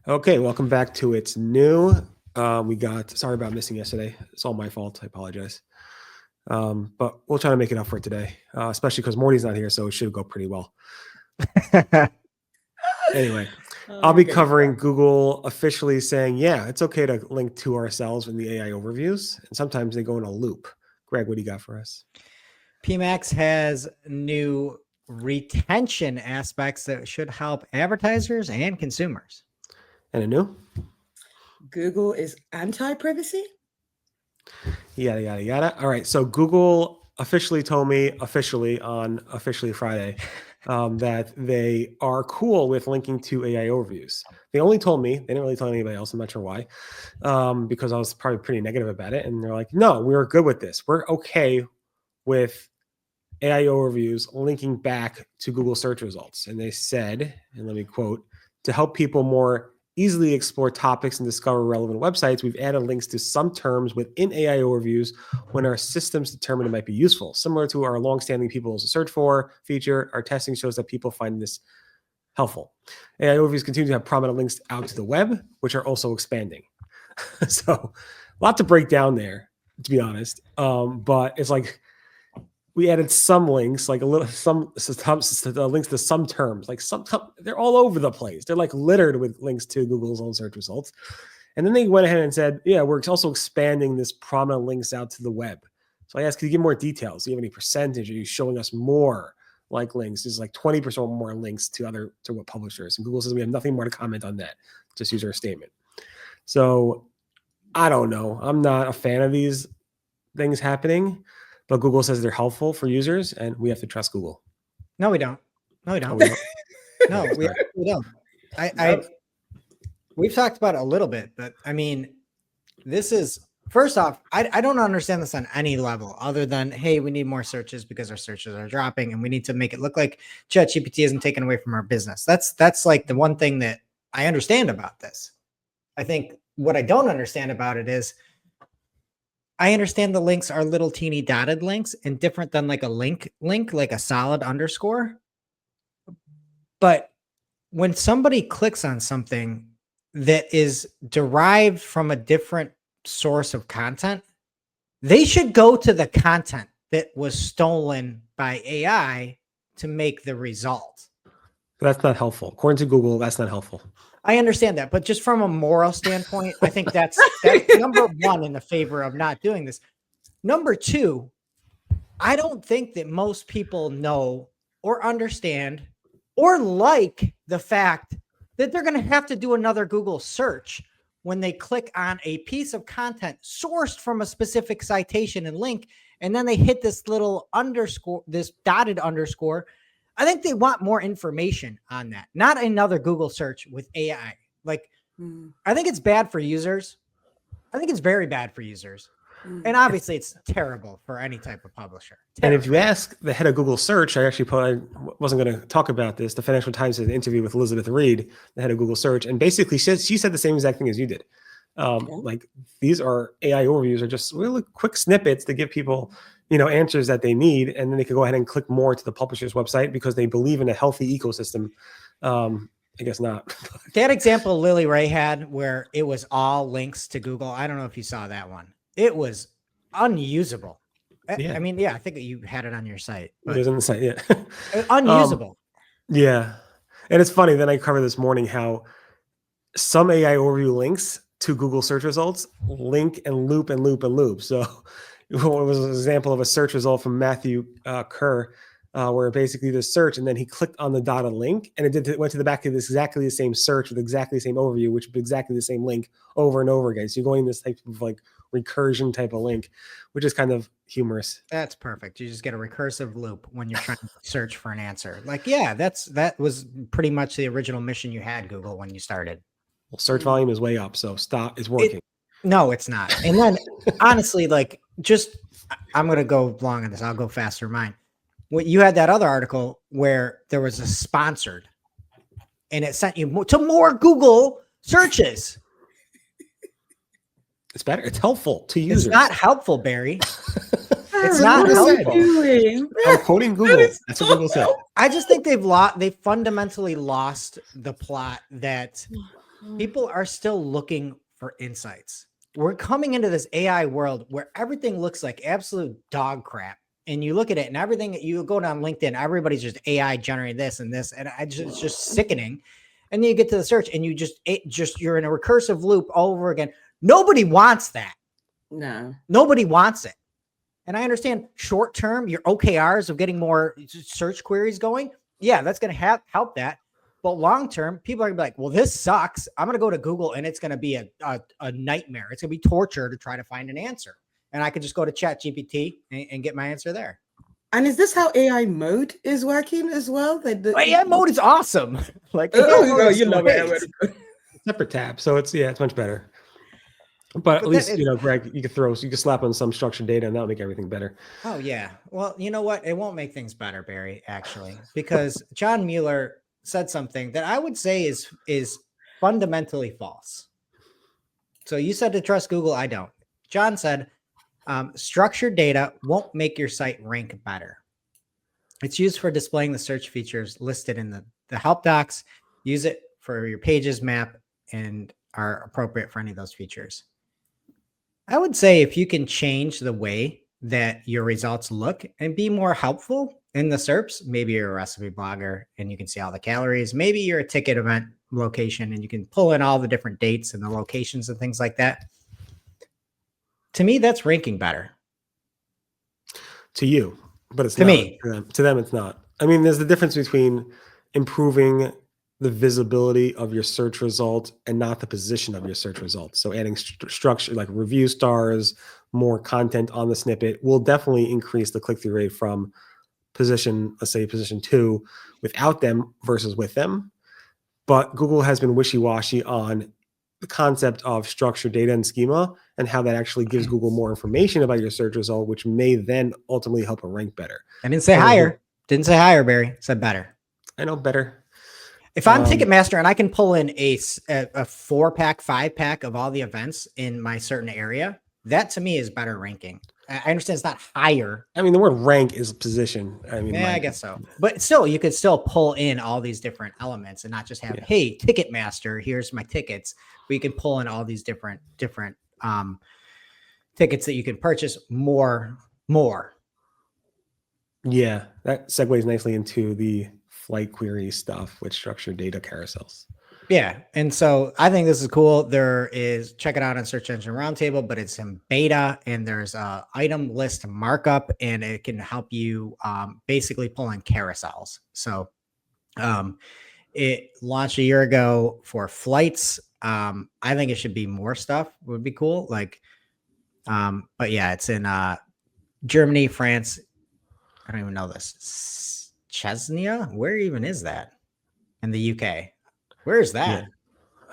Okay, welcome back to It's New. Sorry about missing yesterday. It's all my fault. I apologize. But we'll try to make it up for it today, especially because Mordy's not here, so it should go pretty well. Anyway, I'll be covering Google officially saying, yeah, it's okay to link to ourselves in the AI overviews. And sometimes they go in a loop. Greg, what do you got for us? PMax has new retention aspects that should help advertisers and consumers. And a new? Google is anti-privacy? Yada, yada, yada. All right. So Google officially told me on officially Friday that they are cool with linking to AI overviews. They only told me, they didn't really tell anybody else. I'm not sure why, because I was probably pretty negative about it. And they're like, no, we're good with this. We're okay with AI overviews linking back to Google search results. And they said, and let me quote, to help people more easily explore topics and discover relevant websites, we've added links to some terms within AI overviews when our systems determine it might be useful. Similar to our longstanding people to search for feature, our testing shows that people find this helpful. AI overviews continue to have prominent links out to the web, which are also expanding. So a lot to break down there, to be honest. But it's like, we added some links, like links to some terms, like they're all over the place. They're like littered with links to Google's own search results. And then they went ahead and said, yeah, we're also expanding this prominent links out to the web. So I asked, can you give more details? Do you have any percentage? Are you showing us more like links? There's like 20% more links to what publishers. And Google says we have nothing more to comment on that. Just use our statement. So I don't know. I'm not a fan of these things happening. But Google says they're helpful for users, and we have to trust Google. No, we don't. No, we don't. No, we don't. We've talked about it a little bit, but I mean, this is, first off, I don't understand this on any level other than, hey, we need more searches because our searches are dropping, and we need to make it look like ChatGPT isn't taken away from our business. That's like the one thing that I understand about this. I think what I don't understand about it is, I understand the links are little teeny dotted links and different than like a link, like a solid underscore. But when somebody clicks on something that is derived from a different source of content, they should go to the content that was stolen by AI to make the result. That's not helpful. According to Google, that's not helpful. I understand that, but just from a moral standpoint, I think that's number one in the favor of not doing this. Number two, I don't think that most people know or understand or like the fact that they're going to have to do another Google search when they click on a piece of content sourced from a specific citation and link, and then they hit this little underscore, this dotted underscore. I think they want more information on that, not another Google search with AI. Like, I think it's bad for users. I think it's very bad for users. And obviously it's terrible for any type of publisher. And if you ask the head of Google search, I wasn't going to talk about this. The Financial Times did an interview with Elizabeth Reed, the head of Google search. And basically she said the same exact thing as you did. Like, these are AI overviews are just really quick snippets to give people, answers that they need. And then they can go ahead and click more to the publisher's website because they believe in a healthy ecosystem. I guess not. That example Lily Ray had where it was all links to Google. I don't know if you saw that one. It was unusable. Yeah. I mean, yeah, I think you had it on your site. It was on the site, yeah. Unusable. Yeah. And it's funny, then I covered this morning how some AI overview links to Google search results link and loop and loop and loop. So it was an example of a search result from Matthew Kerr, where basically the search, and then he clicked on the dotted link, and it went to the back of exactly the same search with exactly the same overview, which was exactly the same link over and over again. So you're going this type of like recursion type of link, which is kind of humorous. That's perfect. You just get a recursive loop when you're trying to search for an answer. Like, yeah, that was pretty much the original mission you had, Google, when you started. Well, search volume is way up, so stop. It's working. No, it's not. And then honestly, like, I'm going to go long on this. I'll go faster mine. What you had that other article where there was a sponsored and it sent you to more Google searches. It's better. It's helpful to users. It's not helpful, Barry. It's not helpful. I'm quoting Google. That's what Google said. I just think they fundamentally lost the plot that People are still looking for insights. We're coming into this AI world where everything looks like absolute dog crap. And you look at it and everything, you go down LinkedIn, everybody's just AI generating this and this. And it's just sickening. And then you get to the search and you're in a recursive loop all over again. Nobody wants that. No. Nobody wants it. And I understand short term, your OKRs of getting more search queries going. Yeah, that's going to help that. But long term, people are gonna be like, well, this sucks. I'm gonna go to Google and it's gonna be a nightmare. It's gonna be torture to try to find an answer. And I could just go to ChatGPT and get my answer there. And is this how AI mode is working as well? AI mode is awesome. Like, you love it. Separate tab. So it's much better. But at least, Greg, you could slap on some structured data and that'll make everything better. Oh yeah. Well, you know what? It won't make things better, Barry, actually, because John Mueller said something that I would say is fundamentally false. So you said to trust Google. I don't. John said, structured data won't make your site rank better. It's used for displaying the search features listed in the help docs. Use it for your pages map and are appropriate for any of those features. I would say if you can change the way that your results look and be more helpful in the SERPs, maybe you're a recipe blogger and you can see all the calories. Maybe you're a ticket event location and you can pull in all the different dates and the locations and things like that. To me, that's ranking better. To you, but it's to not. Me. To them, it's not. I mean, there's the difference between improving the visibility of your search result and not the position of your search result. So adding structure like review stars, more content on the snippet will definitely increase the click-through rate from position, let's say position 2 without them versus with them. But Google has been wishy-washy on the concept of structured data and schema and how that actually gives Google more information about your search result, which may then ultimately help it rank better. I didn't say higher. Didn't say higher, Barry. Said better. I know better. If I'm Ticketmaster and I can pull in a 4-pack, 5-pack of all the events in my certain area, that to me is better ranking. I understand it's not higher. I mean, the word rank is position. I mean, yeah, I guess so. But still, you could still pull in all these different elements and not just have, hey, Ticketmaster, here's my tickets. But you can pull in all these different tickets that you can purchase more. Yeah, that segues nicely into the flight query stuff with structured data carousels. Yeah. And so I think this is cool. Check it out on Search Engine Roundtable, but it's in beta and there's a item list markup and it can help you basically pull in carousels. So it launched a year ago for flights. I think it should be more stuff would be cool. Like, but yeah, it's in Germany, France. I don't even know this. Chesnia? Where even is that? In the UK. Where is that? Yeah.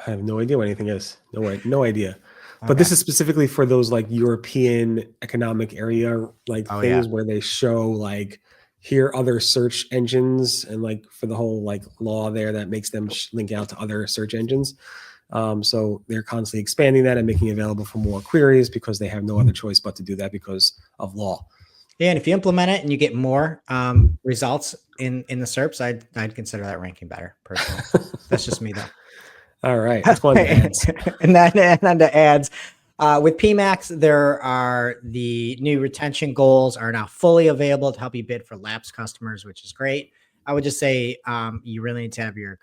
I have no idea what anything is. No idea. Okay. But this is specifically for those like European economic area like things where they show like here other search engines and like for the whole like law there that makes them link out to other search engines. So they're constantly expanding that and making it available for more queries because they have no other choice but to do that because of law. Yeah, and if you implement it and you get more results in the SERPs, I'd consider that ranking better personally. That's just me though. All right, let's go on to ads. and then to ads. With PMax, there are the new retention goals are now fully available to help you bid for lapsed customers, which is great. I would just say you really need to have your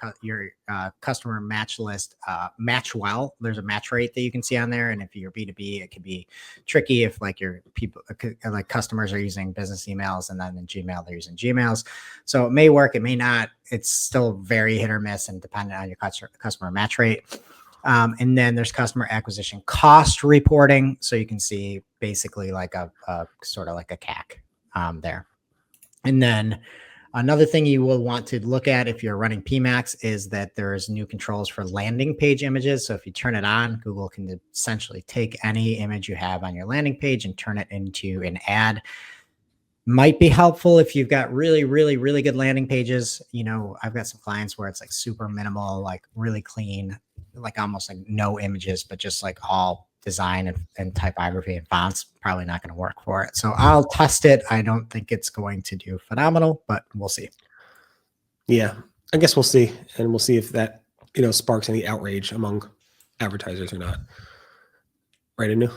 customer match list match well. There's a match rate that you can see on there, and if you're B2B, it could be tricky if like your people like customers are using business emails and then in Gmail they're using Gmails. So it may work, it may not. It's still very hit or miss and dependent on your customer match rate. And then there's customer acquisition cost reporting, so you can see basically like a sort of like a CAC there, and then. Another thing you will want to look at if you're running PMax is that there's new controls for landing page images. So if you turn it on, Google can essentially take any image you have on your landing page and turn it into an ad. Might be helpful if you've got really, really, really good landing pages. You know, I've got some clients where it's like super minimal, like really clean, like almost like no images, but just like all design and typography and fonts. Probably not going to work for it. So I'll test it. I don't think it's going to do phenomenal, but we'll see. Yeah, I guess we'll see. And we'll see if that sparks any outrage among advertisers or not. Right, Anu?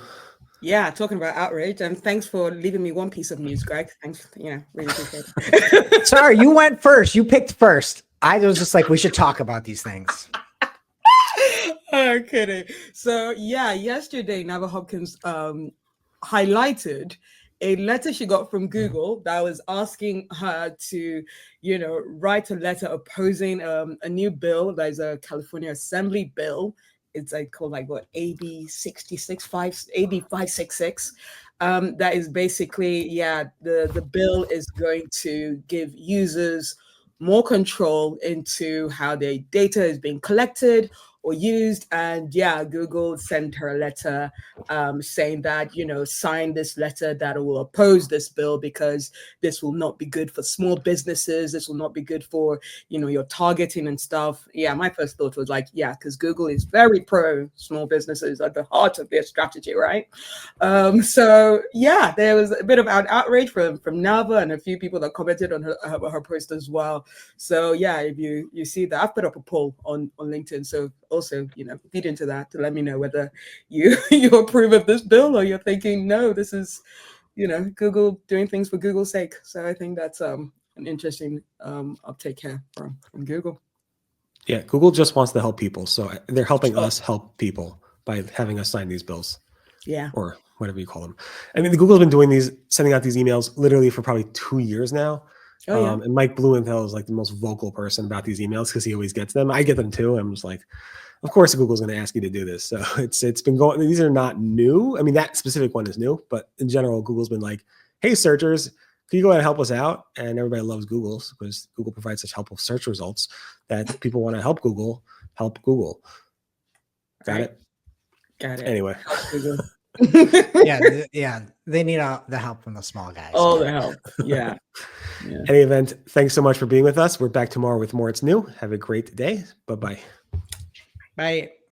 Yeah, talking about outrage, and thanks for leaving me one piece of news, Greg. Thanks, really appreciate it. Sorry, you went first. You picked first. I was just like, we should talk about these things. Oh, kidding. So yeah, yesterday Nava Hopkins highlighted a letter she got from Google that was asking her to, write a letter opposing a new bill. There's a California Assembly bill. It's called what, AB 566. That is basically, the bill is going to give users more control into how their data is being collected or used. And Google sent her a letter saying that, sign this letter that will oppose this bill because this will not be good for small businesses. This will not be good for, your targeting and stuff. Yeah, my first thought was because Google is very pro small businesses at the heart of their strategy, right? So there was a bit of an outrage from Nava and a few people that commented on her post as well. So if you see that, I've put up a poll on LinkedIn. So also, feed into that to let me know whether you approve of this bill or you're thinking, no, this is, Google doing things for Google's sake. So I think that's an interesting uptake here from Google. Yeah, Google just wants to help people. So they're helping us help people by having us sign these bills. Yeah. Or whatever you call them. I mean, Google's been sending out these emails literally for probably 2 years now. And Mike Blumenthal is the most vocal person about these emails because he always gets them. I get them too. I'm just like, of course Google's going to ask you to do this. So it's been going. These are not new. I mean, that specific one is new, but in general, Google's been like, hey, searchers, can you go ahead and help us out? And everybody loves Google because Google provides such helpful search results that people want to help Google. Got it? Got it. Anyway. They need the help from the small guys. All the help. Yeah. Any event, thanks so much for being with us. We're back tomorrow with more It's New. Have a great day. Bye-bye. Bye.